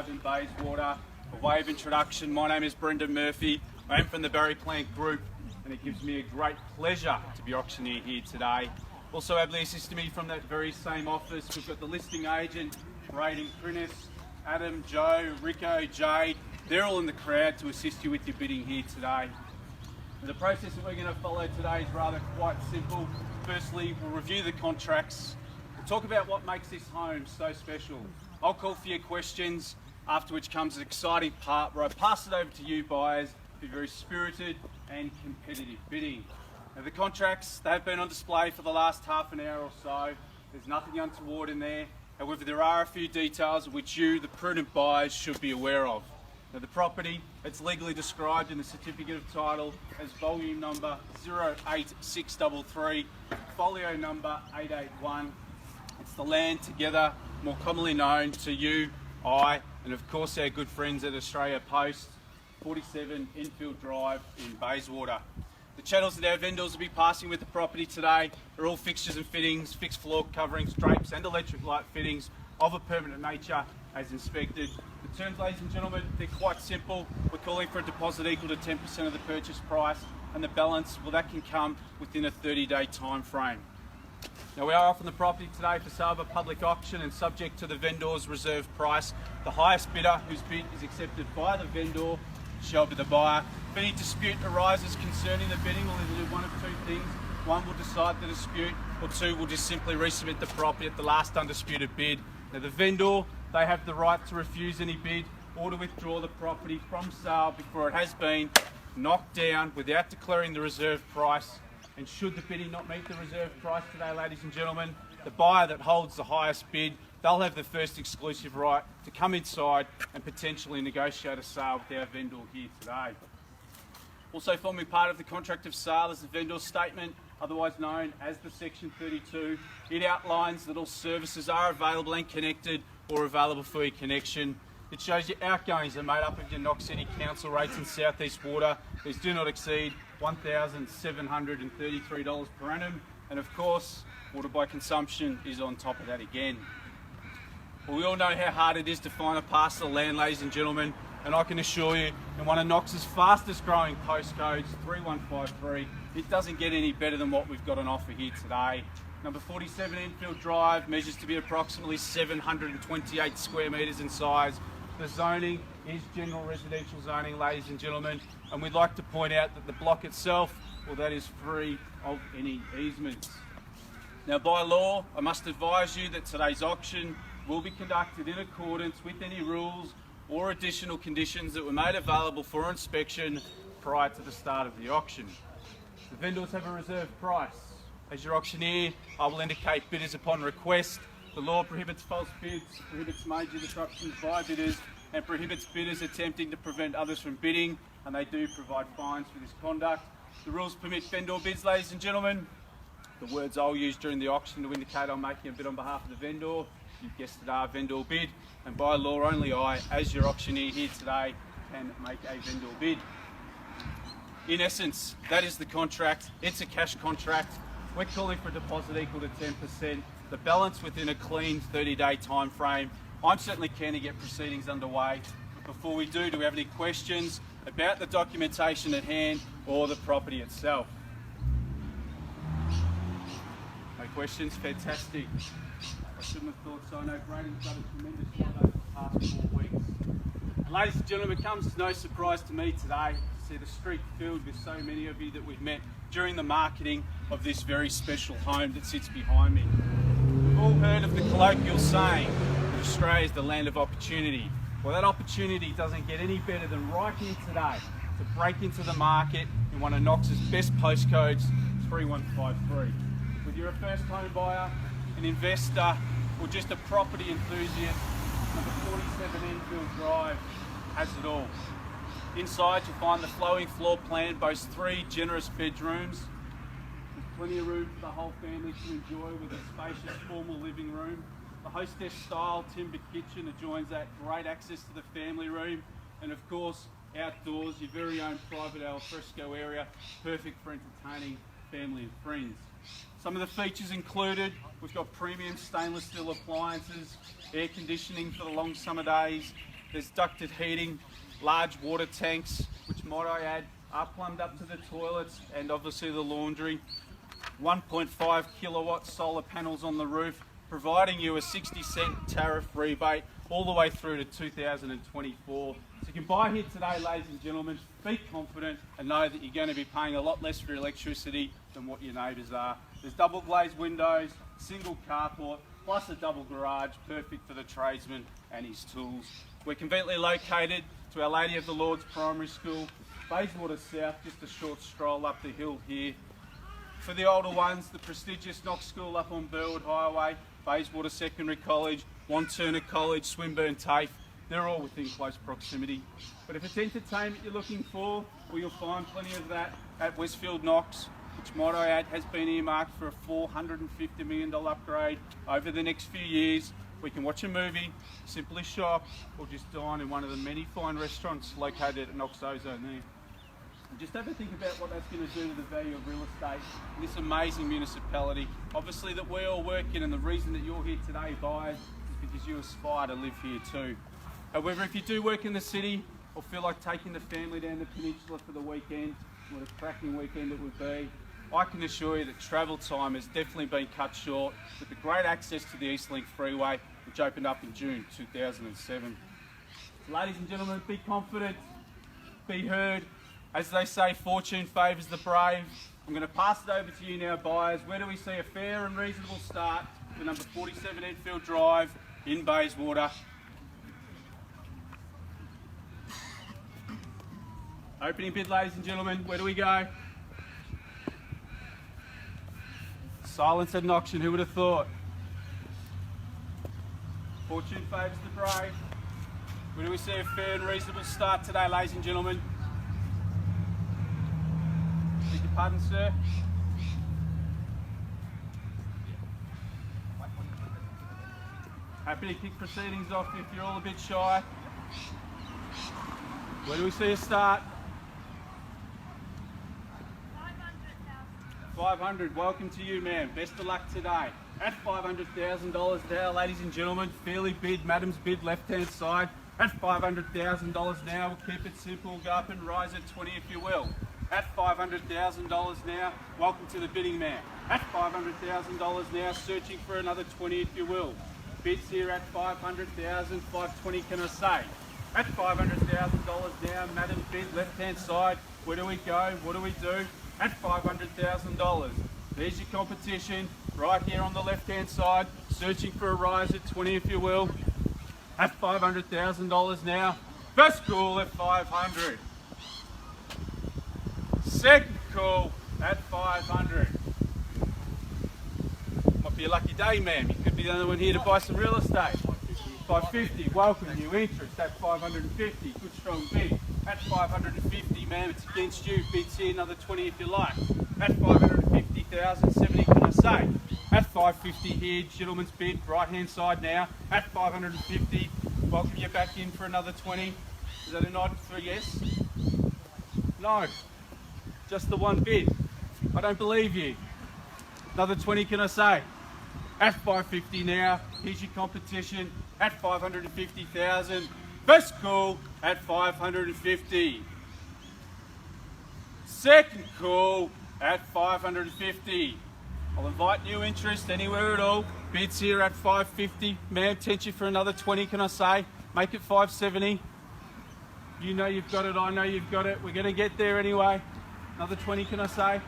Drive in Bayswater. A way of introduction, my name is Brendan Murphy. I am from the Barry Plant Group, and it gives me a great pleasure to be auctioneer here today. Also ably assisting me from that very same office, we've got the listing agent, Braden Prinnis, Adam, Joe, Rico, Jade. They're all in the crowd to assist you with your bidding here today. And the process that we're going to follow today is rather quite simple. Firstly, we'll review the contracts. We'll talk about what makes this home so special. I'll call for your questions, after which comes an exciting part where I pass it over to you buyers for very spirited and competitive bidding. Now the contracts, they've been on display for the last half an hour or so. There's nothing untoward in there. However, there are a few details which you, the prudent buyers, should be aware of. Now the property, it's legally described in the certificate of title as volume number 08633, folio number 881. It's the land together, more commonly known to you, I, and of course our good friends at Australia Post, 47 Enfield Drive in Bayswater. The channels that our vendors will be passing with the property today are all fixtures and fittings, fixed floor coverings, drapes and electric light fittings of a permanent nature as inspected. The terms, ladies and gentlemen, they're quite simple. We're calling for a deposit equal to 10% of the purchase price, and the balance, well, that can come within a 30-day time frame. Now we are offering the property today for sale by public auction and subject to the vendor's reserve price. The highest bidder whose bid is accepted by the vendor shall be the buyer. If any dispute arises concerning the bidding, we'll either do one of two things. One, will decide the dispute, or two, will just simply resubmit the property at the last undisputed bid. Now the vendor, they have the right to refuse any bid or to withdraw the property from sale before it has been knocked down without declaring the reserve price. And should the bidding not meet the reserve price today, ladies and gentlemen, the buyer that holds the highest bid, they'll have the first exclusive right to come inside and potentially negotiate a sale with our vendor here today. Also forming part of the contract of sale is the vendor's statement, otherwise known as the Section 32. It outlines that all services are available and connected or available for your connection. It shows your outgoings are made up of your Knox City Council rates in South East Water. These do not exceed $1,733 per annum. And of course, water by consumption is on top of that again. Well, we all know how hard it is to find a parcel of land, ladies and gentlemen, and I can assure you, in one of Knox's fastest growing postcodes, 3153, it doesn't get any better than what we've got on offer here today. Number 47 Enfield Drive measures to be approximately 728 square metres in size. The zoning is general residential zoning, ladies and gentlemen, and we'd like to point out that the block itself, well, that is free of any easements. Now by law, I must advise you that today's auction will be conducted in accordance with any rules or additional conditions that were made available for inspection prior to the start of the auction. The vendors have a reserve price. As your auctioneer, I will indicate bidders upon request. The law prohibits false bids, prohibits major disruptions by bidders, and prohibits bidders attempting to prevent others from bidding, and they do provide fines for this conduct. The rules permit vendor bids, ladies and gentlemen. The words I'll use during the auction to indicate I'm making a bid on behalf of the vendor. You've guessed it, are vendor bid, and by law only I, as your auctioneer here today, can make a vendor bid. In essence, that is the contract. It's a cash contract. We're calling for a deposit equal to 10%, the balance within a clean 30-day time frame. I'm certainly keen to get proceedings underway. Before we do we have any questions about the documentation at hand or the property itself? No questions? Fantastic. I shouldn't have thought so. I know Braden's done a tremendous job over the past 4 weeks. And ladies and gentlemen, it comes as no surprise to me today to see the street filled with so many of you that we've met during the marketing of this very special home that sits behind me. We've all heard of the colloquial saying that Australia is the land of opportunity. Well, that opportunity doesn't get any better than right here today to break into the market in one of Knox's best postcodes, 3153. Whether you're a first home buyer, an investor, or just a property enthusiast, number 47 Enfield Drive has it all. Inside you'll find the flowing floor plan boasts 3 generous bedrooms. There's plenty of room for the whole family to enjoy with a spacious formal living room. The hostess style timber kitchen adjoins that, great access to the family room, and of course outdoors your very own private al fresco area, perfect for entertaining family and friends. Some of the features included, we've got premium stainless steel appliances, air conditioning for the long summer days, There's ducted heating, large water tanks, which might I add are plumbed up to the toilets, and obviously the laundry. 1.5 kilowatt solar panels on the roof, providing you a 60-cent tariff rebate all the way through to 2024. So you can buy here today, ladies and gentlemen, be confident and know that you're going to be paying a lot less for electricity than what your neighbours are. There's double glazed windows, single carport, plus a double garage, perfect for the tradesman and his tools. We're conveniently located to Our Lady of the Lord's Primary School, Bayswater South, just a short stroll up the hill here. For the older ones, the prestigious Knox School up on Burwood Highway, Bayswater Secondary College, Wanturna College, Swinburne TAFE, they're all within close proximity. But if it's entertainment you're looking for, well, you'll find plenty of that at Westfield Knox, which might I add has been earmarked for a $450 million upgrade over the next few years. We can watch a movie, simply shop, or just dine in one of the many fine restaurants located at Knox Ozone there. And just have a think about what that's going to do to the value of real estate in this amazing municipality. Obviously that we all work in, and the reason that you're here today, buyers, is because you aspire to live here too. However, if you do work in the city or feel like taking the family down the peninsula for the weekend, what a cracking weekend it would be, I can assure you that travel time has definitely been cut short with the great access to the Eastlink Freeway, which opened up in June 2007. Ladies and gentlemen, be confident, be heard. As they say, fortune favours the brave. I'm going to pass it over to you now, buyers. Where do we see a fair and reasonable start for number 47 Enfield Drive in Bayswater? Opening bid, ladies and gentlemen. Where do we go? Silence at an auction, who would have thought? Fortune favours the brave. Where do we see a fair and reasonable start today, ladies and gentlemen? Beg your pardon, sir? Happy to kick proceedings off if you're all a bit shy. Where do we see a start? 500, welcome to you, ma'am. Best of luck today. At $500,000 now, ladies and gentlemen, fairly bid, madam's bid, left-hand side. At $500,000 now, we'll keep it simple, go up and rise at 20 if you will. At $500,000 now, welcome to the bidding man. At $500,000 now, searching for another 20 if you will. Bids here at $500,000, 520 can I say. At $500,000 now, madam's bid, left-hand side. Where do we go? What do we do? At $500,000. There's your competition, right here on the left-hand side, searching for a rise at 20 if you will. At $500,000 now. First call at 500. Second call at 500. Might be a lucky day, ma'am. You could be the only one here to buy some real estate. 550, welcome, new interest at 550, good strong bid. At 550, ma'am, it's against you, bids here, another 20 if you like. At 550,000, 70 can I say. At 550 here, gentleman's bid, right hand side now. At 550, welcome you back in for another 20. Is that a nod for a yes? No, just the one bid. I don't believe you. Another 20 can I say. At 550 now, here's your competition. At 550,000. First call at 550. Second call at 550. I'll invite new interest anywhere at all. Bids here at 550. Ma'am, tempt you for another 20, can I say? Make it 570. You know you've got it, I know you've got it. We're going to get there anyway. Another 20, can I say?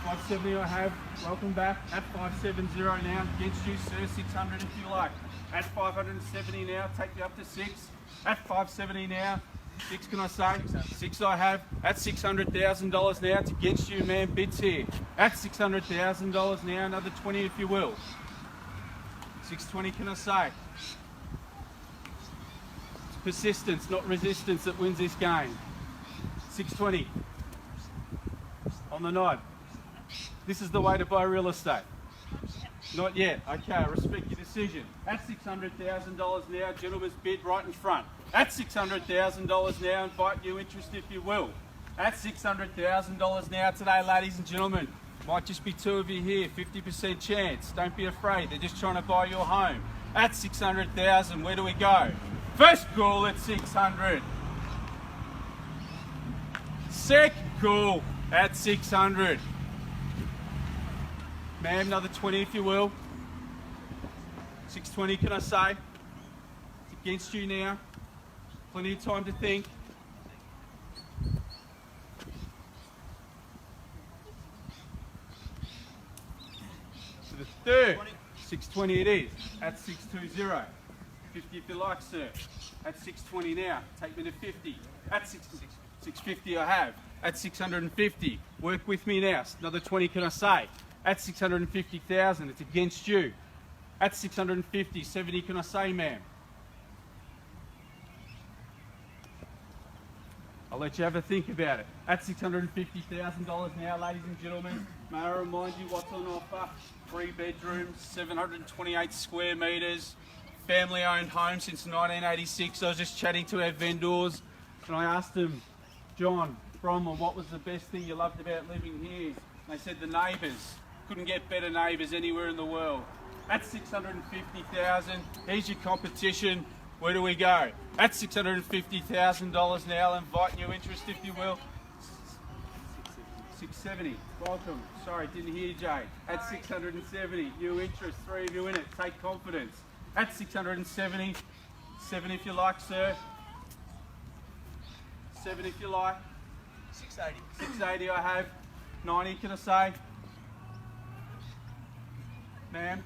570 I have. Welcome back. At 570 now. Against you, sir. 600 if you like. At 570 now. Take you up to 6. At 570 now. 6 can I say? 6 I have. At $600,000 now. It's against you, man. Bids here. At $600,000 now. Another 20 if you will. 620 can I say? It's persistence, not resistance, that wins this game. 620. On the nod. This is the way to buy real estate. Not yet. Okay, I respect your decision. At $600,000 now, gentleman's bid right in front. At $600,000 now, invite new interest if you will. At $600,000 now today, ladies and gentlemen. Might just be 2 of you here, 50% chance. Don't be afraid, they're just trying to buy your home. At $600,000, where do we go? First call at 600. Second call at 600. Ma'am, another 20 if you will. 620, can I say? It's against you now. Plenty of time to think. To the third, 620 it is, at 620. 50 if you like, sir. At 620 now, take me to 50. At 650 I have. At 650, work with me now. Another 20 can I say? At 650,000, it's against you. At 650, 70 can I say, ma'am? I'll let you have a think about it. At $650,000 now, ladies and gentlemen, may I remind you what's on offer? 3 bedrooms, 728 square metres, family-owned home since 1986. I was just chatting to our vendors and I asked them, John, Bromwell, what was the best thing you loved about living here? And they said the neighbours. Couldn't get better neighbours anywhere in the world. At 650,000, here's your competition. Where do we go? At $650,000 now, I'll invite new interest if you will. 670, welcome. Sorry, didn't hear you, Jay. At 670, new interest, 3 of you in it, take confidence. At 670, 7 if you like, sir. 7 if you like. 680. 680 I have. 90 can I say? Ma'am?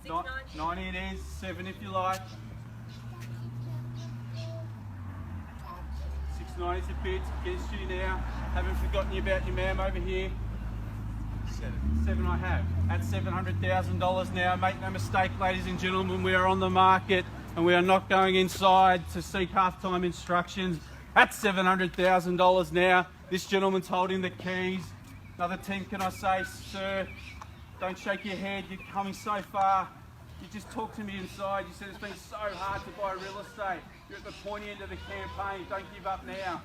90 it is. 7 if you like. 690's a bit against you now. Haven't forgotten you about your ma'am over here. 7 I have. At $700,000 now. Make no mistake, ladies and gentlemen, we are on the market and we are not going inside to seek half-time instructions. At $700,000 now. This gentleman's holding the keys. Another 10 can I say, sir? Don't shake your head, you're coming so far. You just talked to me inside. You said it's been so hard to buy real estate. You're at the pointy end of the campaign. Don't give up now.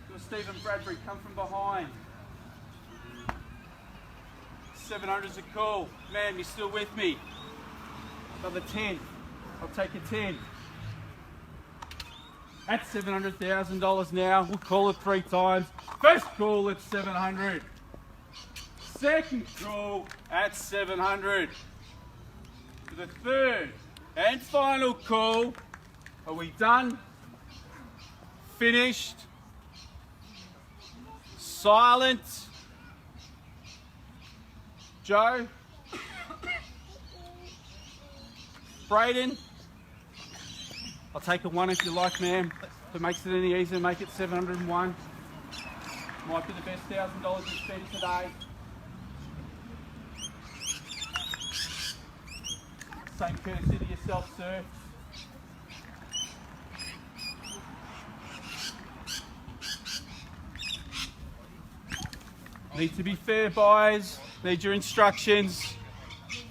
You're Stephen Bradbury, come from behind. 700's a call. Ma'am, you still with me? Another 10. I'll take a 10. At $700,000 now. We'll call it 3 times. First call at 700. Second call at 700. For the third and final call. Are we done? Finished? Silent? Joe? Braden? I'll take a 1 if you like, ma'am. If it makes it any easier, make it 701. Might be the best $1,000 you spent today. Same courtesy to yourself, sir. Need to be fair, buyers. Need your instructions.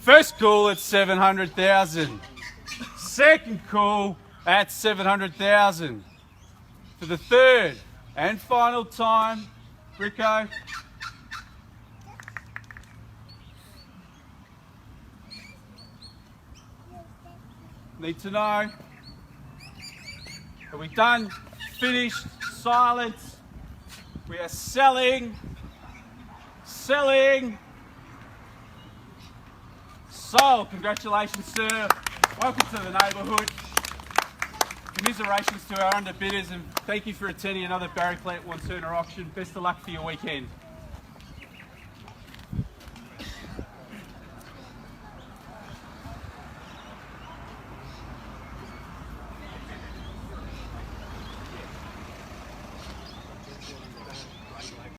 First call at 700,000. Second call at 700,000. For the third and final time, Rico. Need to know. Are we done? Finished? Silence? We are selling. Selling. Sold. Congratulations, sir. Welcome to the neighbourhood. Commiserations to our underbidders and thank you for attending another Barry Plant One Turner auction. Best of luck for your weekend.